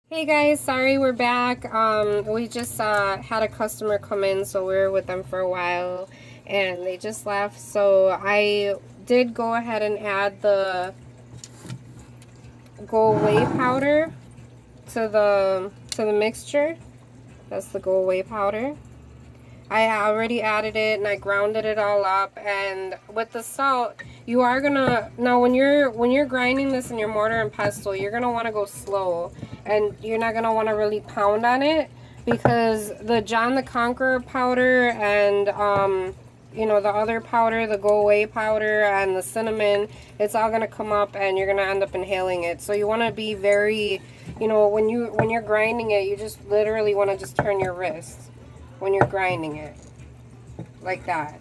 Hey guys, sorry we're back. We just had a customer come in, so we were with them for a while, and they just left. So I did go ahead and add the go away powder to the mixture. That's the go away powder. I already added it and I grounded it all up, and with the salt you are gonna now when you're grinding this in your mortar and pestle, you're gonna want to go slow, and you're not gonna want to really pound on it, because the John the Conqueror powder and the other powder, the go away powder and the cinnamon, it's all gonna come up and you're gonna end up inhaling it. So you want to be very, when you're grinding it, you just literally want to just turn your wrist when you're grinding it like that.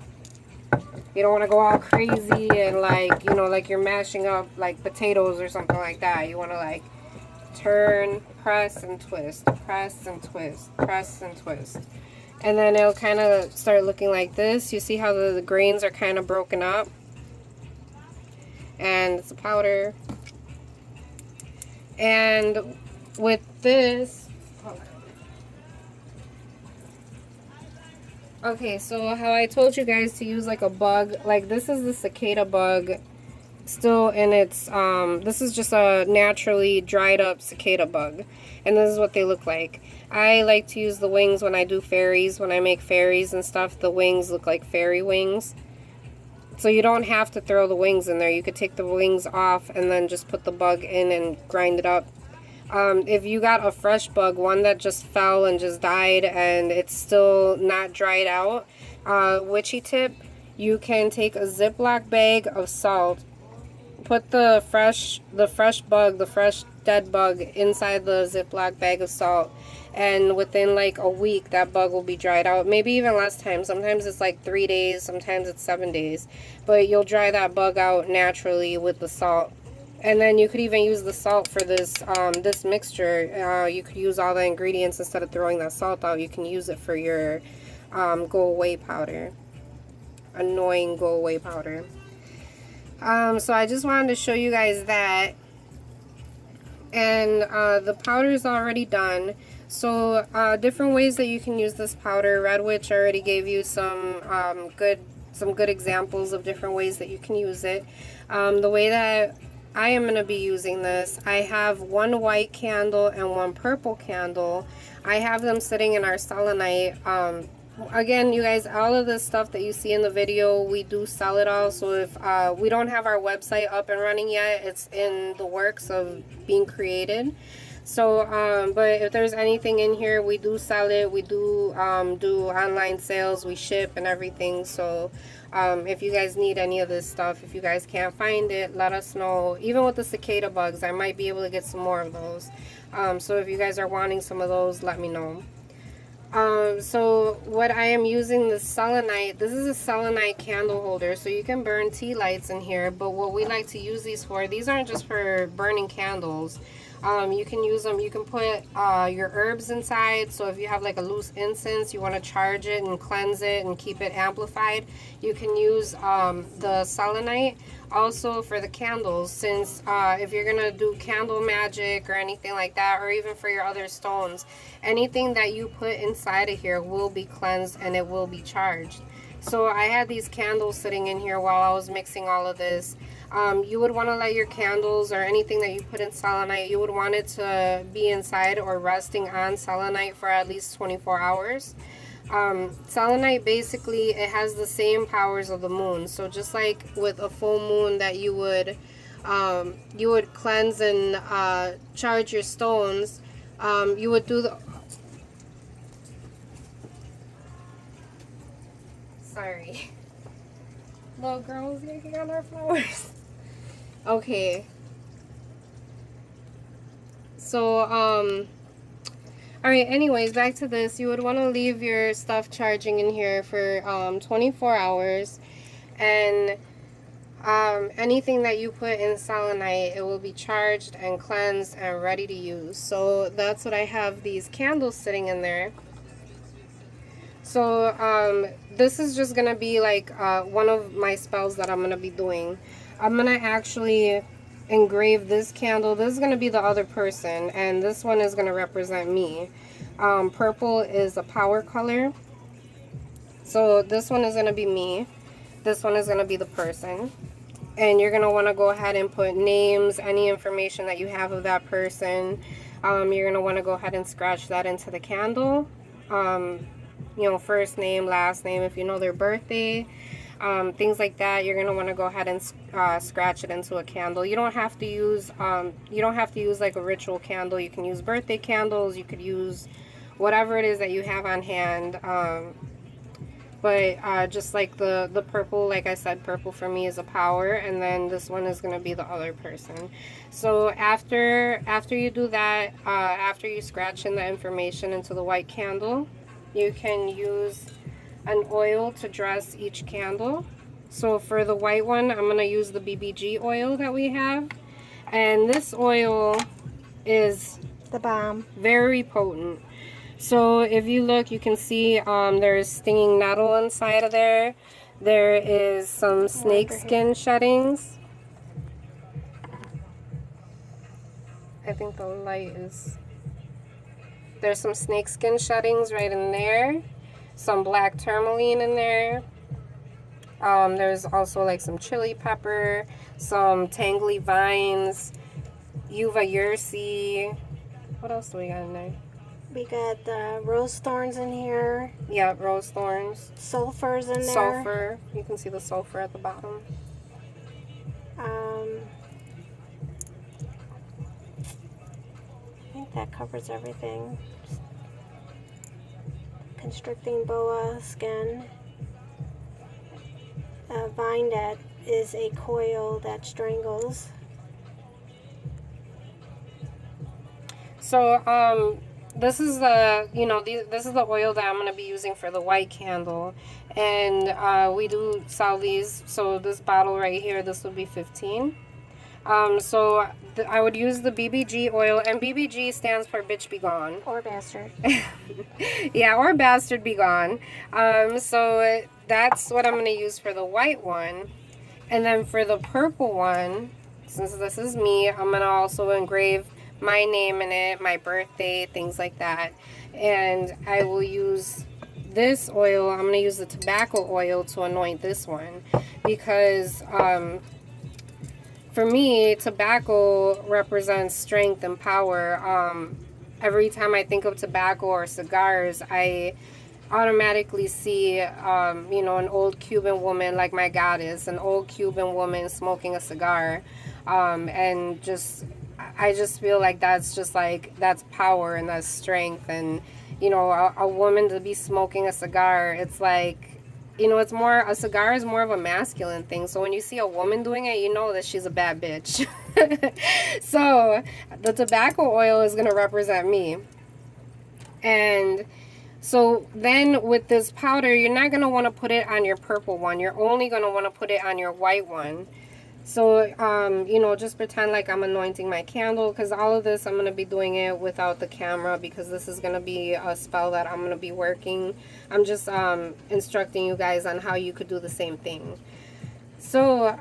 You don't want to go all crazy and like you're mashing up like potatoes or something like that. You want to like turn, press and twist, press and twist, press and twist, and then it'll kind of start looking like this. You see how the grains are kind of broken up, and it's a powder. And with this, okay, so how I told you guys to use like a bug, like this is the cicada bug still in its, this is just a naturally dried up cicada bug, and this is what they look like. I like to use the wings when I do fairies, when I make fairies and stuff. The wings look like fairy wings. So you don't have to throw the wings in there. You could take the wings off and then just put the bug in and grind it up. If you got a fresh bug, one that just fell and just died and it's still not dried out, witchy tip, you can take a Ziploc bag of salt, put the fresh bug, the fresh dead bug inside the Ziploc bag of salt, and within like a week that bug will be dried out. Maybe even less time. Sometimes it's like 3 days, sometimes it's 7 days, but you'll dry that bug out naturally with the salt. And then you could even use the salt for this mixture. You could use all the ingredients instead of throwing that salt out. You can use it for your go away powder, annoying go away powder. So I just wanted to show you guys that, and the powder is already done. So different ways that you can use this powder. Red Witch already gave you some good examples of different ways that you can use it. The way that I am going to be using this, I have one white candle and one purple candle. I have them sitting in our selenite. Again, you guys, all of this stuff that you see in the video, we do sell it all. So if we don't have our website up and running yet, it's in the works of being created. So but if there's anything in here, we do sell it. We do do online sales, we ship and everything. So if you guys need any of this stuff, if you guys can't find it, let us know. Even with the cicada bugs, I might be able to get some more of those. So if you guys are wanting some of those, let me know. So what I am using, the selenite, this is a selenite candle holder, so you can burn tea lights in here, but what we like to use these for, these aren't just for burning candles. You can use them, you can put your herbs inside. So if you have like a loose incense, you want to charge it and cleanse it and keep it amplified, you can use the selenite. Also for the candles, since if you're gonna do candle magic or anything like that, or even for your other stones, anything that you put inside of here will be cleansed and it will be charged. So I had these candles sitting in here while I was mixing all of this. You would want to let your candles or anything that you put in selenite, you would want it to be inside or resting on selenite for at least 24 hours. Selenite, basically, it has the same powers of the moon. So just like with a full moon that you would cleanse and charge your stones, you would do the... Sorry. Little girl's making on our flowers. Okay. So, alright, anyways, back to this. You would want to leave your stuff charging in here for 24 hours. And anything that you put in selenite, it will be charged and cleansed and ready to use. So that's what I have these candles sitting in there. So this is just going to be like one of my spells that I'm going to be doing. I'm going to actually engrave this candle. This is going to be the other person, and this one is going to represent me. Purple is a power color, so this one is going to be me. This one is going to be the person. And you're going to want to go ahead and put names, any information that you have of that person. You're going to want to go ahead and scratch that into the candle. You know, first name, last name, if you know their birthday, things like that. You're going to want to go ahead and scratch it into a candle. You don't have to use like a ritual candle. You can use birthday candles. You could use whatever it is that you have on hand. But just like the purple, like I said, purple for me is a power, and then this one is going to be the other person. So after you do that, after you scratch in the information into the white candle, you can use an oil to dress each candle. So for the white one, I'm going to use the BBG oil that we have, and this oil is the bomb. Very potent. So if you look, you can see there's stinging nettle inside of there. There is some snake skin sheddings. I think the light is... There's some snake skin sheddings right in there. Some black tourmaline in there. There's also like some chili pepper, some tangly vines, uva ursi. What else do we got in there? We got rose thorns in here. Yeah, rose thorns. Sulfur's in there. Sulfur. You can see the sulfur at the bottom. I think that covers everything. Constricting boa skin. A vine that is a coil that strangles. So, this is the, this is the oil that I'm going to be using for the white candle. And we do sell these. So this bottle right here, this would be 15. So I would use the BBG oil, and BBG stands for bitch be gone. Or bastard. Yeah, or bastard be gone. So that's what I'm going to use for the white one. And then for the purple one, since this is me, I'm going to also engrave my name in it, my birthday, things like that. And I will use this oil. I'm going to use the tobacco oil to anoint this one, because for me, tobacco represents strength and power. Every time I think of tobacco or cigars, I automatically see, an old Cuban woman, like my goddess, an old Cuban woman smoking a cigar. And I just feel like that's power and that's strength. And, a woman to be smoking a cigar, it's like, a cigar is more of a masculine thing. So when you see a woman doing it, you know that she's a bad bitch. So the tobacco oil is going to represent me. And so then with this powder, you're not going to want to put it on your purple one. You're only going to want to put it on your white one. So, just pretend like I'm anointing my candle, because all of this, I'm going to be doing it without the camera, because this is going to be a spell that I'm going to be working. I'm just instructing you guys on how you could do the same thing. So,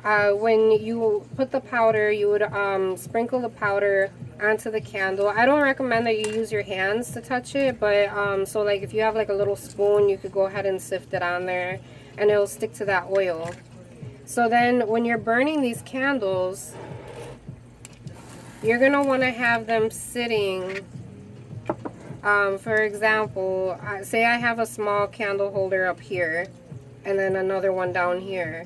when you put the powder, you would sprinkle the powder onto the candle. I don't recommend that you use your hands to touch it, but so like if you have like a little spoon, you could go ahead and sift it on there, and it'll stick to that oil. So then when you're burning these candles, you're going to want to have them sitting, for example, say I have a small candle holder up here and then another one down here.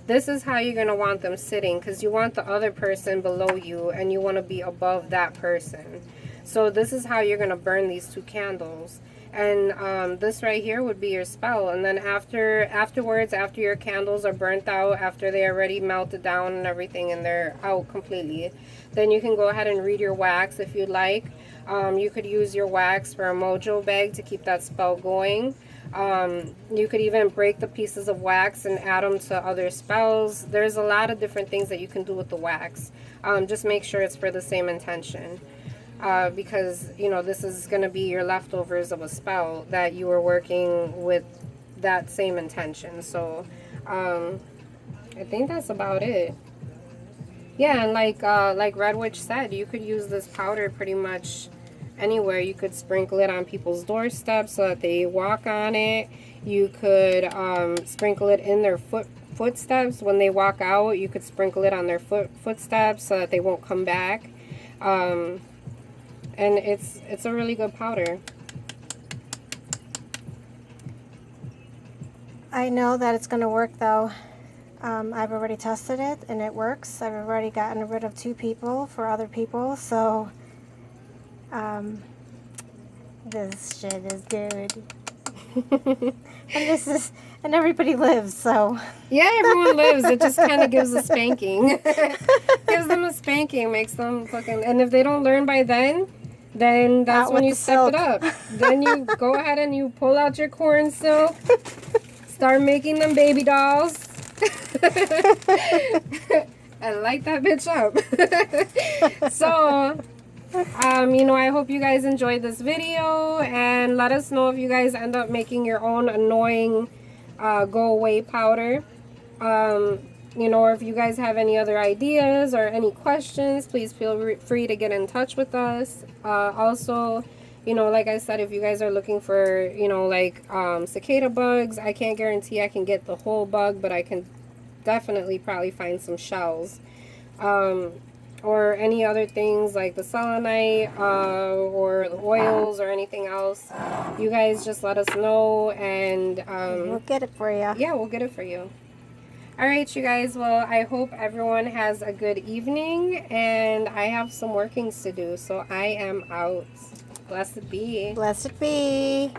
This is how you're going to want them sitting, because you want the other person below you and you want to be above that person. So this is how you're going to burn these two candles. And this right here would be your spell. And then afterwards, after your candles are burnt out, after they already melted down and everything and they're out completely, then you can go ahead and read your wax if you'd like. You could use your wax for a mojo bag to keep that spell going. You could even break the pieces of wax and add them to other spells. There's a lot of different things that you can do with the wax. Just make sure it's for the same intention. Because, this is going to be your leftovers of a spell that you were working with that same intention. So, I think that's about it. Yeah, and like Red Witch said, you could use this powder pretty much anywhere. You could sprinkle it on people's doorsteps so that they walk on it. You could sprinkle it in their footsteps when they walk out. You could sprinkle it on their footsteps so that they won't come back. Um, and it's a really good powder. I know that it's going to work though. I've already tested it and it works. I've already gotten rid of 2 people for other people, so this shit is good. And everybody lives, so. Yeah, everyone lives. It just kind of gives a spanking. Gives them a spanking, makes them fucking. And if they don't learn by then that's Out when with you the step silk. it up. Then you go ahead and you pull out your corn silk, start making them baby dolls, and light that bitch up. So. You know, I hope you guys enjoyed this video, and let us know if you guys end up making your own annoying go away powder. You know, or if you guys have any other ideas or any questions, please feel free to get in touch with us. Also, you know, like I said, if you guys are looking for, you know, like cicada bugs, I can't guarantee I can get the whole bug, but I can definitely probably find some shells. Or any other things like the selenite or the oils or anything else, you guys just let us know, and We'll get it for you. yeah, we'll get it for you. All right, you guys, well, I hope everyone has a good evening, and I have some workings to do, so I am out. Blessed be. Blessed be.